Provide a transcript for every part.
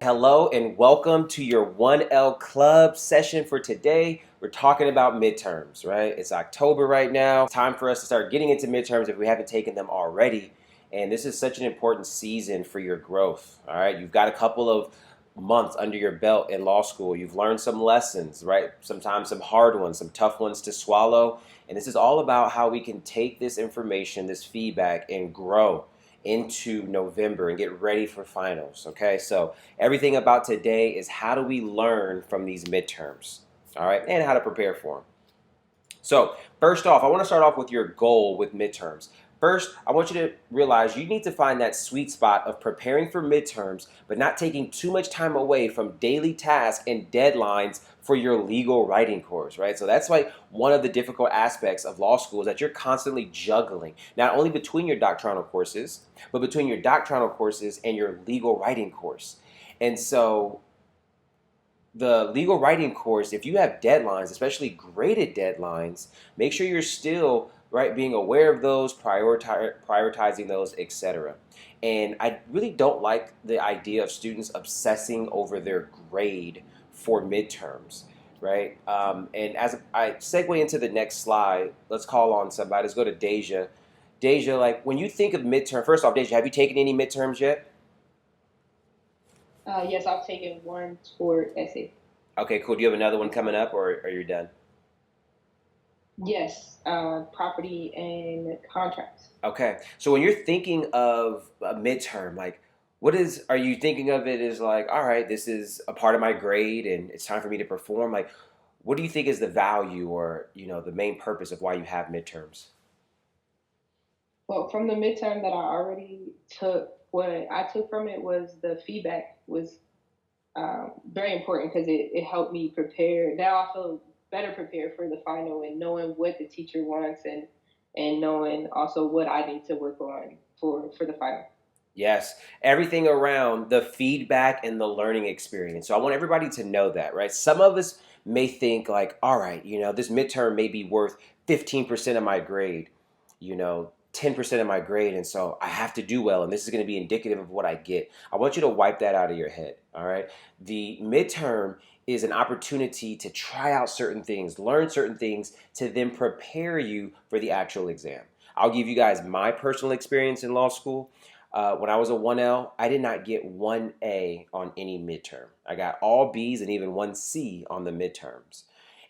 hello and welcome to your 1L Club session for today. We're talking about midterms, right? It's October right now. Time for us to start getting into midterms if we haven't taken them already. And this is such an important season for your growth, all right? You've got a couple of months under your belt in law school. You've learned some lessons, right? Sometimes some hard ones, some tough ones to swallow. And this is all about how we can take this information, this feedback, and grow into November and get ready for finals. Okay, so everything about today is how do we learn from these midterms, all right, and how to prepare for them. So first off, I want to start off with your goal with midterms. First, I want you to realize you need to find that sweet spot of preparing for midterms, but not taking too much time away from daily tasks and deadlines for your legal writing course, right? So that's like one of the difficult aspects of law school is that you're constantly juggling, not only between your doctrinal courses, but between your doctrinal courses and your legal writing course. And so the legal writing course, if you have deadlines, especially graded deadlines, make sure you're still right being aware of those, prioritizing those, etc. And I really don't like the idea of students obsessing over their grade for midterms, right? And as I segue into the next slide, let's call on somebody. Let's go to Deja. Deja, like when you think of midterm, first off, Deja, have you taken any midterms yet? Yes, I've taken one toward essay. Okay, cool. Do you have another one coming up, or are you done? Yes, property and contracts. Okay. So when you're thinking of a midterm, like are you thinking of it as like, all right, this is a part of my grade and it's time for me to perform? Like, what do you think is the value or, the main purpose of why you have midterms? Well, from the midterm that I already took, what I took from it was the feedback was very important because it helped me prepare. Now I feel better prepared for the final and knowing what the teacher wants and knowing also what I need to work on for the final. Yes, everything around the feedback and the learning experience. So I want everybody to know that, right? Some of us may think like, all right, this midterm may be worth 15% of my grade, 10% of my grade. And so I have to do well. And this is going to be indicative of what I get. I want you to wipe that out of your head, all right? The midterm is an opportunity to try out certain things, learn certain things to then prepare you for the actual exam. I'll give you guys my personal experience in law school. When I was a 1L, I did not get 1A on any midterm. I got all B's and even 1C on the midterms.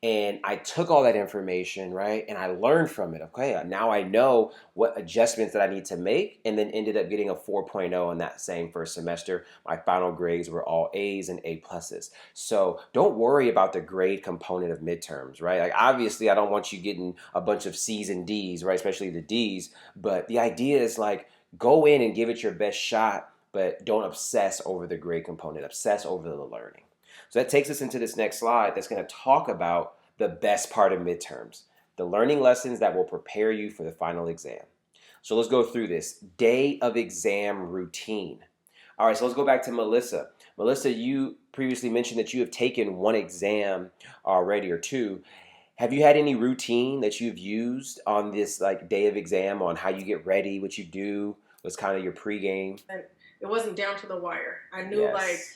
And I took all that information, right? And I learned from it. Okay, now I know what adjustments that I need to make, and then ended up getting a 4.0 in that same first semester. My final grades were all A's and A pluses. So don't worry about the grade component of midterms, right? Like obviously, I don't want you getting a bunch of C's and D's, right? Especially the D's. But the idea is like go in and give it your best shot, but don't obsess over the grade component. Obsess over the learning. So that takes us into this next slide that's going to talk about the best part of midterms, the learning lessons that will prepare you for the final exam. So let's go through this day of exam routine. All right, so let's go back to Melissa. Melissa, you previously mentioned that you have taken one exam already or two. Have you had any routine that you've used on this like day of exam on how you get ready, what you do, what's kind of your pregame? And it wasn't down to the wire. I knew Yes.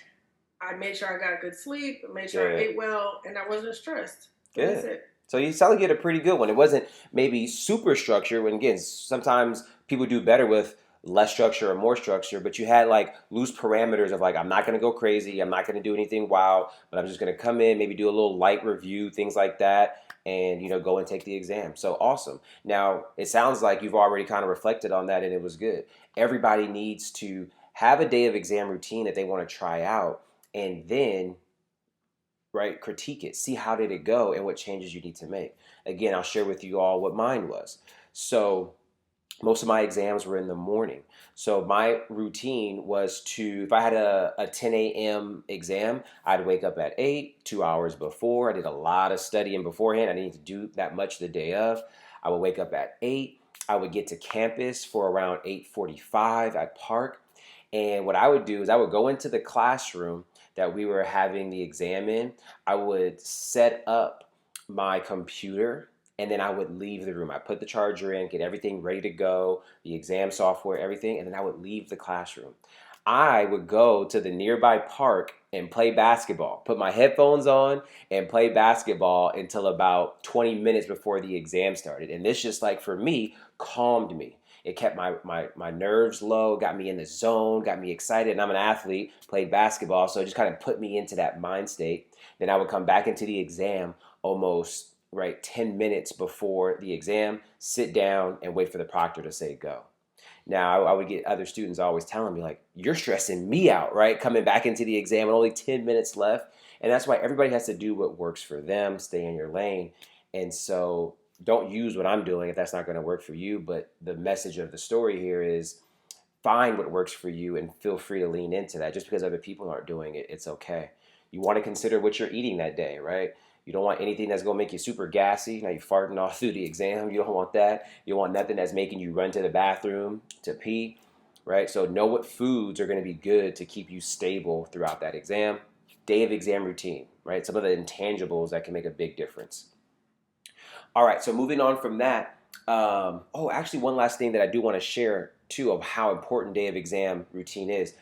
I made sure I got good sleep, made sure I ate well, and I wasn't stressed. That's Good. it. So you sound like you had a pretty good one. It wasn't maybe super structured. When again, sometimes people do better with less structure or more structure, but you had like loose parameters of like, I'm not going to go crazy. I'm not going to do anything wild, but I'm just going to come in, maybe do a little light review, things like that, and go and take the exam. So awesome. Now it sounds like you've already kind of reflected on that, and it was good. Everybody needs to have a day of exam routine that they want to try out, and then right, critique it, see how did it go and what changes you need to make. Again, I'll share with you all what mine was. So most of my exams were in the morning. So my routine was to, if I had a 10 a.m. exam, I'd wake up at 8, 2 hours before. I did a lot of studying beforehand. I didn't need to do that much the day of. I would wake up at 8. I would get to campus for around 8:45 at Park. And what I would do is I would go into the classroom that we were having the exam in. I would set up my computer and then I would leave the room. I put the charger in, get everything ready to go, the exam software, everything, and then I would leave the classroom. I would go to the nearby park and play basketball, put my headphones on and play basketball until about 20 minutes before the exam started. And this just like for me, calmed me. It kept my nerves low, got me in the zone, got me excited. And I'm an athlete, played basketball, so it just kind of put me into that mind state. Then I would come back into the exam almost right 10 minutes before the exam, sit down and wait for the proctor to say go. Now, I would get other students always telling me, like, you're stressing me out, right? Coming back into the exam and only 10 minutes left. And that's why everybody has to do what works for them, stay in your lane. And so don't use what I'm doing if that's not going to work for you. But the message of the story here is find what works for you and feel free to lean into that. Just because other people aren't doing it, it's okay. You want to consider what you're eating that day, right? You don't want anything that's going to make you super gassy. Now you're farting all through the exam. You don't want that. You want nothing that's making you run to the bathroom to pee, right? So know what foods are going to be good to keep you stable throughout that exam. Day of exam routine, right? Some of the intangibles that can make a big difference. All right, so moving on from that. Actually, one last thing that I do want to share too of how important day of exam routine is.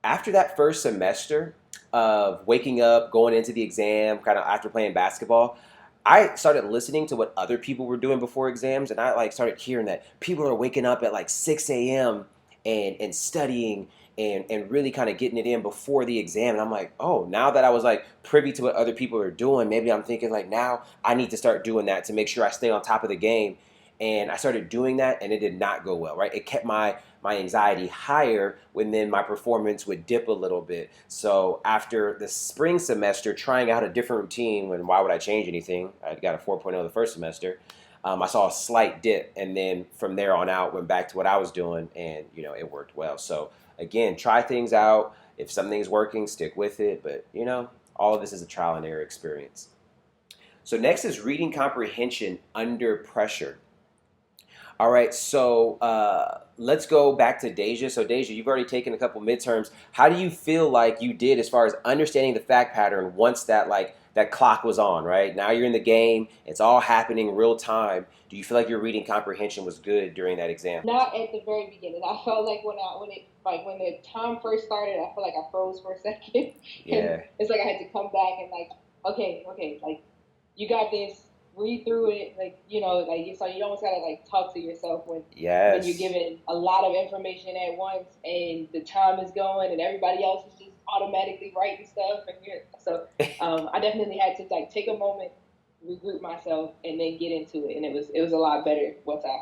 After that first semester of waking up, going into the exam, kind of after playing basketball, I started listening to what other people were doing before exams, and I like started hearing that people are waking up at like 6 a.m. and studying and really kind of getting it in before the exam. And I'm like, oh, now that I was like privy to what other people are doing, maybe I'm thinking like now I need to start doing that to make sure I stay on top of the game. And I started doing that, and it did not go well, right? It kept my anxiety higher when then my performance would dip a little bit. So after the spring semester, trying out a different routine, when why would I change anything? I got a 4.0 the first semester. I saw a slight dip, and then from there on out, went back to what I was doing, and it worked well. So again, try things out. If something's working, stick with it. But all of this is a trial and error experience. So next is reading comprehension under pressure. All right, so let's go back to Deja. So Deja, you've already taken a couple midterms. How do you feel like you did as far as understanding the fact pattern once that clock was on, right? Now you're in the game. It's all happening real time. Do you feel like your reading comprehension was good during that exam? Not at the very beginning. I felt like when the time first started, I felt like I froze for a second. Yeah. And it's like I had to come back and like, okay, like you got this. Read through it, so you almost gotta like talk to yourself when Yes. you're given a lot of information at once and the time is going and everybody else is just automatically writing stuff I definitely had to like take a moment, regroup myself, and then get into it, and it was a lot better once I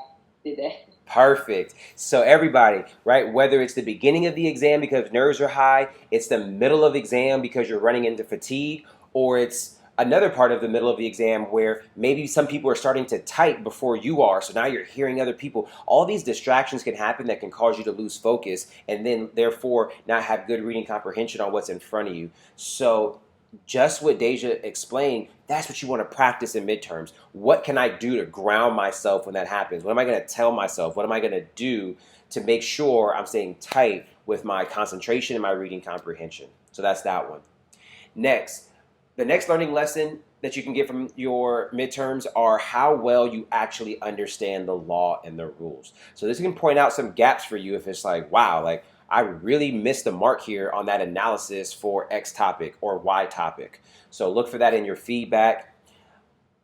did that. Perfect. So everybody, right, whether it's the beginning of the exam because nerves are high, it's the middle of exam because you're running into fatigue, or it's another part of the middle of the exam where maybe some people are starting to type before you are, so now you're hearing other people. All these distractions can happen that can cause you to lose focus and then therefore not have good reading comprehension on what's in front of you. So just what Deja explained, that's what you want to practice in midterms. What can I do to ground myself when that happens? What am I going to tell myself? What am I going to do to make sure I'm staying tight with my concentration and my reading comprehension? So that's that one. Next, the next learning lesson that you can get from your midterms are how well you actually understand the law and the rules. So this can point out some gaps for you if it's like, wow, like I really missed the mark here on that analysis for X topic or Y topic. So look for that in your feedback.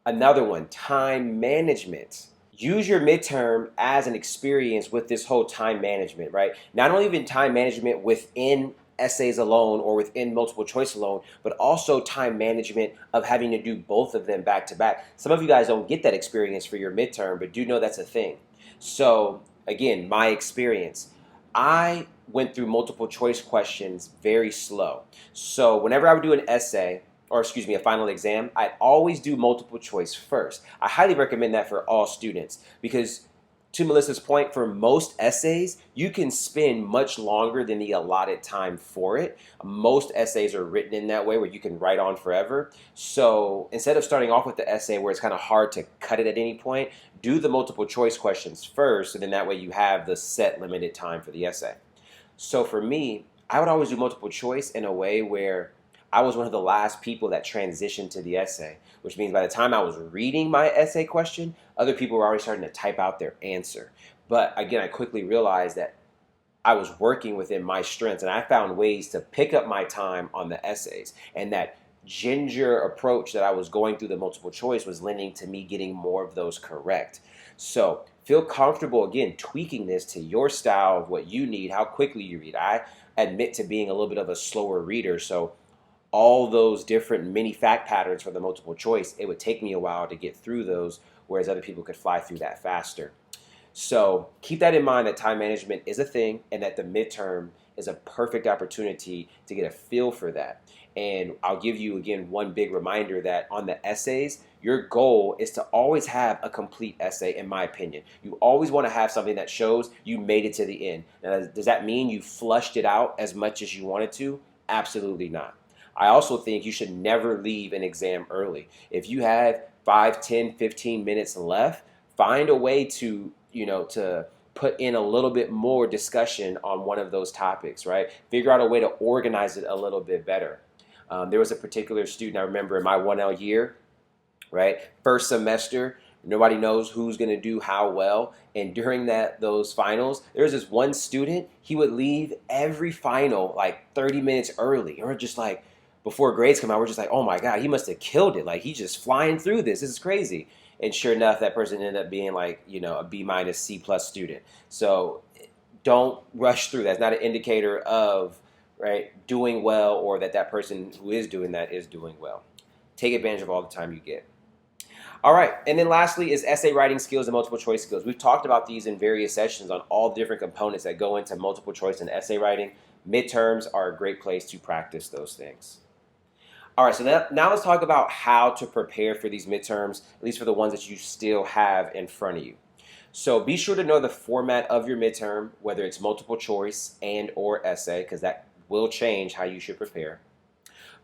Another one, time management. Use your midterm as an experience with this whole time management, right? Not only even time management within essays alone or within multiple choice alone, but also time management of having to do both of them back to back. Some of you guys don't get that experience for your midterm, but do know that's a thing. So again, my experience, I went through multiple choice questions very slow. So whenever I would do an essay, or excuse me, a final exam, I'd always do multiple choice first. I highly recommend that for all students because to Melissa's point, for most essays, you can spend much longer than the allotted time for it. Most essays are written in that way where you can write on forever. So instead of starting off with the essay where it's kind of hard to cut it at any point, do the multiple choice questions first, and then that way you have the set limited time for the essay. So for me, I would always do multiple choice in a way where I was one of the last people that transitioned to the essay, which means by the time I was reading my essay question, other people were already starting to type out their answer. But again, I quickly realized that I was working within my strengths, and I found ways to pick up my time on the essays. And that ginger approach that I was going through the multiple choice was lending to me getting more of those correct. So feel comfortable, again, tweaking this to your style of what you need, how quickly you read. I admit to being a little bit of a slower reader, so all those different mini fact patterns for the multiple choice, it would take me a while to get through those, whereas other people could fly through that faster. So keep that in mind, that time management is a thing, and that the midterm is a perfect opportunity to get a feel for that. And I'll give you, again, one big reminder that on the essays, your goal is to always have a complete essay, in my opinion. You always want to have something that shows you made it to the end. Now, does that mean you flushed it out as much as you wanted to? Absolutely not. I also think you should never leave an exam early. If you have 5, 10, 15 minutes left, find a way to, to put in a little bit more discussion on one of those topics, right? Figure out a way to organize it a little bit better. There was a particular student I remember in my 1L year, right? First semester, nobody knows who's going to do how well. And during those finals, there was this one student, he would leave every final like 30 minutes early. And we're just like, before grades come out, we're just like, oh my God, he must have killed it. Like, he's just flying through this. This is crazy. And sure enough, that person ended up being like, a B minus C plus student. So don't rush through. That's not an indicator of, right, doing well, or that person who is doing that is doing well. Take advantage of all the time you get. All right, and then lastly is essay writing skills and multiple choice skills. We've talked about these in various sessions on all different components that go into multiple choice and essay writing. Midterms are a great place to practice those things. All right, so now let's talk about how to prepare for these midterms, at least for the ones that you still have in front of you. So be sure to know the format of your midterm, whether it's multiple choice and or essay, because that will change how you should prepare.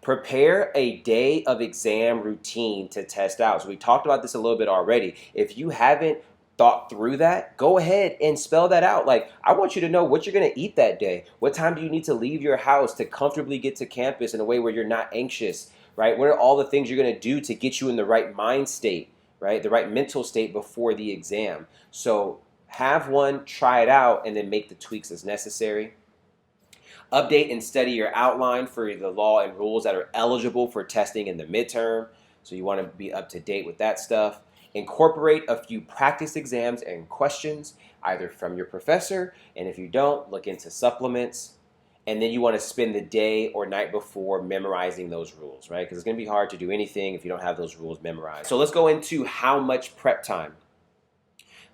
Prepare a day of exam routine to test out. So we talked about this a little bit already. If you haven't thought through that, go ahead and spell that out. Like, I want you to know what you're going to eat that day. What time do you need to leave your house to comfortably get to campus in a way where you're not anxious, right? What are all the things you're going to do to get you in the right mind state, right? The right mental state before the exam. So have one, try it out, and then make the tweaks as necessary. Update and study your outline for the law and rules that are eligible for testing in the midterm. So you want to be up to date with that stuff. Incorporate a few practice exams and questions, either from your professor, and if you don't, look into supplements. And then you want to spend the day or night before memorizing those rules, right? Because it's going to be hard to do anything if you don't have those rules memorized. So let's go into how much prep time.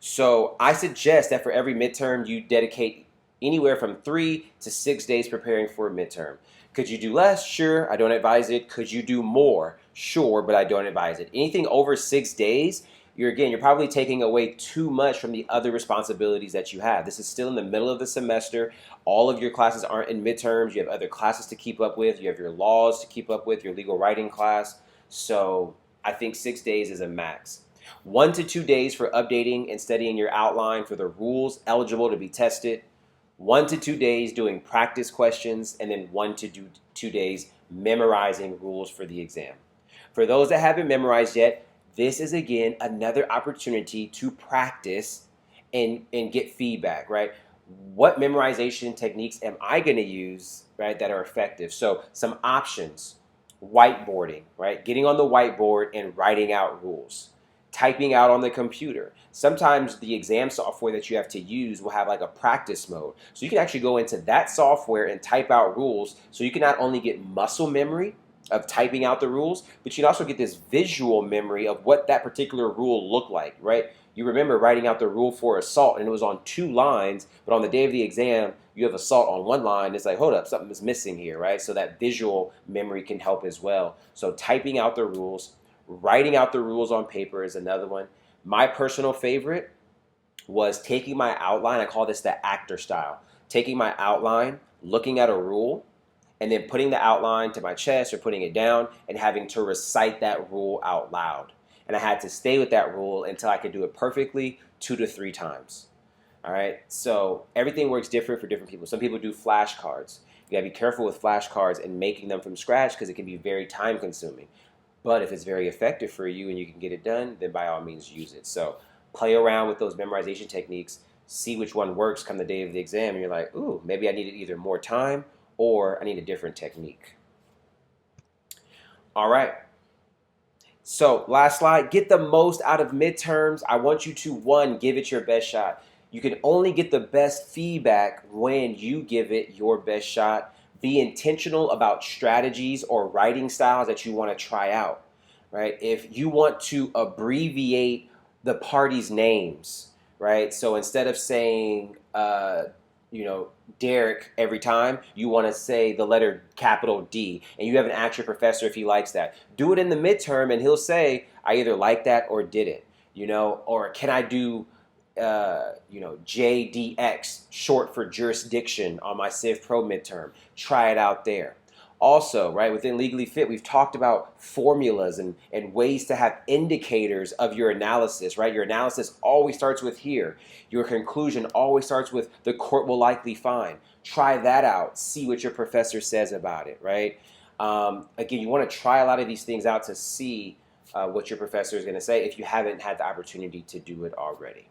So I suggest that for every midterm, you dedicate anywhere from 3 to 6 days preparing for a midterm. Could you do less? Sure, I don't advise it. Could you do more? Sure, but I don't advise it. Anything over 6 days, you're probably taking away too much from the other responsibilities that you have. This is still in the middle of the semester. All of your classes aren't in midterms. You have other classes to keep up with. You have your laws to keep up with, your legal writing class. So I think 6 days is a max. 1 to 2 days for updating and studying your outline for the rules eligible to be tested. 1 to 2 days doing practice questions, and then 1 to 2 days memorizing rules for the exam. For those that haven't memorized yet, this is again another opportunity to practice and get feedback, right? What memorization techniques am I going to use, right, that are effective? So some options: whiteboarding, right? Getting on the whiteboard and writing out rules. Typing out on the computer. Sometimes the exam software that you have to use will have like a practice mode. So you can actually go into that software and type out rules, so you can not only get muscle memory of typing out the rules, but you can also get this visual memory of what that particular rule looked like, right? You remember writing out the rule for assault and it was on 2 lines, but on the day of the exam, you have assault on 1 line. It's like, hold up, something is missing here, right? So that visual memory can help as well. So typing out the rules. Writing out the rules on paper is another one. My personal favorite was taking my outline. I call this the actor style. Taking my outline, looking at a rule, and then putting the outline to my chest or putting it down and having to recite that rule out loud. And I had to stay with that rule until I could do it perfectly 2 to 3 times. All right, so everything works different for different people. Some people do flashcards. You gotta be careful with flashcards and making them from scratch because it can be very time consuming. But if it's very effective for you and you can get it done, then by all means use it. So play around with those memorization techniques. see which one works come the day of the exam, and you're like, ooh, maybe I needed either more time or I need a different technique. All right. So last slide, get the most out of midterms. I want you to, one, give it your best shot. You can only get the best feedback when you give it your best shot. Be intentional about strategies or writing styles that you want to try out, right? If you want to abbreviate the parties' names, right? So instead of saying, Derek every time, you want to say the letter capital D, and you haven't asked your professor if he likes that. Do it in the midterm, and he'll say, I either like that or didn't, or can I do, JDX, short for jurisdiction, on my Civ Pro midterm. Try it out there. Also, right, within Legally Fit, we've talked about formulas and ways to have indicators of your analysis, right? Your analysis always starts with here. Your conclusion always starts with the court will likely find. Try that out. See what your professor says about it, right? Again, you want to try a lot of these things out to see what your professor is going to say if you haven't had the opportunity to do it already.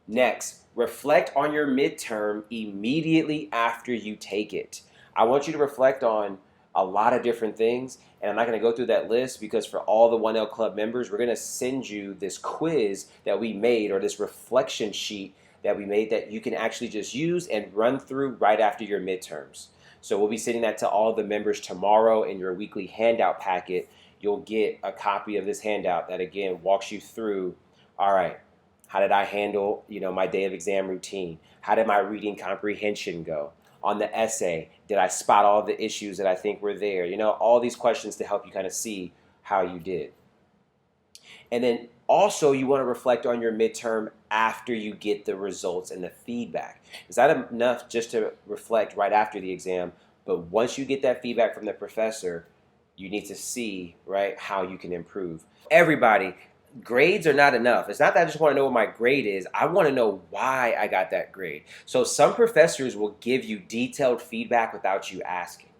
Next, reflect on your midterm immediately after you take it. I want you to reflect on a lot of different things, and I'm not going to go through that list because for all the 1L Club members, we're going to send you this quiz that we made, or this reflection sheet that we made, that you can actually just use and run through right after your midterms. So we'll be sending that to all the members tomorrow in your weekly handout packet. You'll get a copy of this handout that, again, walks you through, all right, how did I handle, my day of exam routine? How did my reading comprehension go? On the essay, did I spot all the issues that I think were there? All these questions to help you kind of see how you did. And then also you want to reflect on your midterm after you get the results and the feedback. It's not enough just to reflect right after the exam, but once you get that feedback from the professor, you need to see, right, how you can improve. Everybody, grades are not enough. It's not that I just want to know what my grade is. I want to know why I got that grade. So some professors will give you detailed feedback without you asking.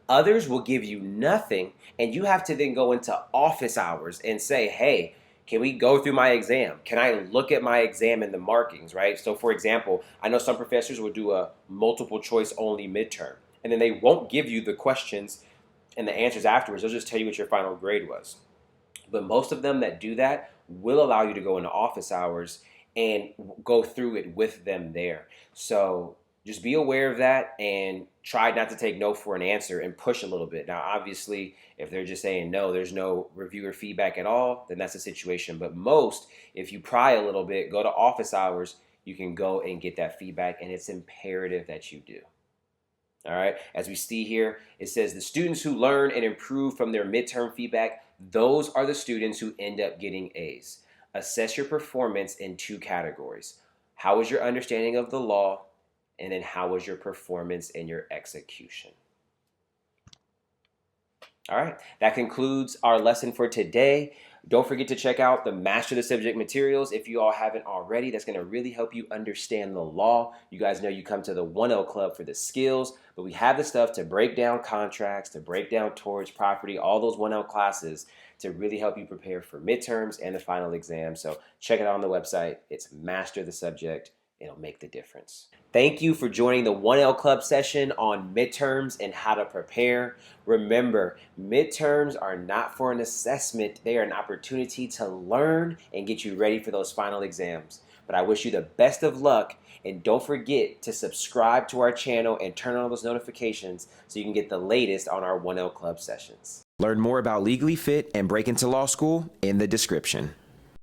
Others will give you nothing, and you have to then go into office hours and say, hey, can we go through my exam? Can I look at my exam and the markings, right? So for example, I know some professors will do a multiple choice only midterm, and then they won't give you the questions and the answers afterwards. They'll just tell you what your final grade was. But most of them that do that will allow you to go into office hours and go through it with them there. So just be aware of that and try not to take no for an answer and push a little bit. Now, obviously, if they're just saying no, there's no reviewer feedback at all, then that's the situation. But most, if you pry a little bit, go to office hours, you can go and get that feedback, and it's imperative that you do. All right, as we see here, it says the students who learn and improve from their midterm feedback, those are the students who end up getting A's. Assess your performance in two categories. How was your understanding of the law? And then how was your performance in your execution? All right, that concludes our lesson for today. Don't forget to check out the Master the Subject materials if you all haven't already. That's going to really help you understand the law. You guys know you come to the 1L Club for the skills, but we have the stuff to break down contracts, to break down torts, property, all those 1L classes to really help you prepare for midterms and the final exam. So check it out on the website. It's Master the Subject. It'll make the difference. Thank you for joining the 1L Club session on midterms and how to prepare. Remember, midterms are not for an assessment. They are an opportunity to learn and get you ready for those final exams. But I wish you the best of luck, and don't forget to subscribe to our channel and turn on those notifications so you can get the latest on our 1L Club sessions. Learn more about Legally Fit and Break into Law School in the description.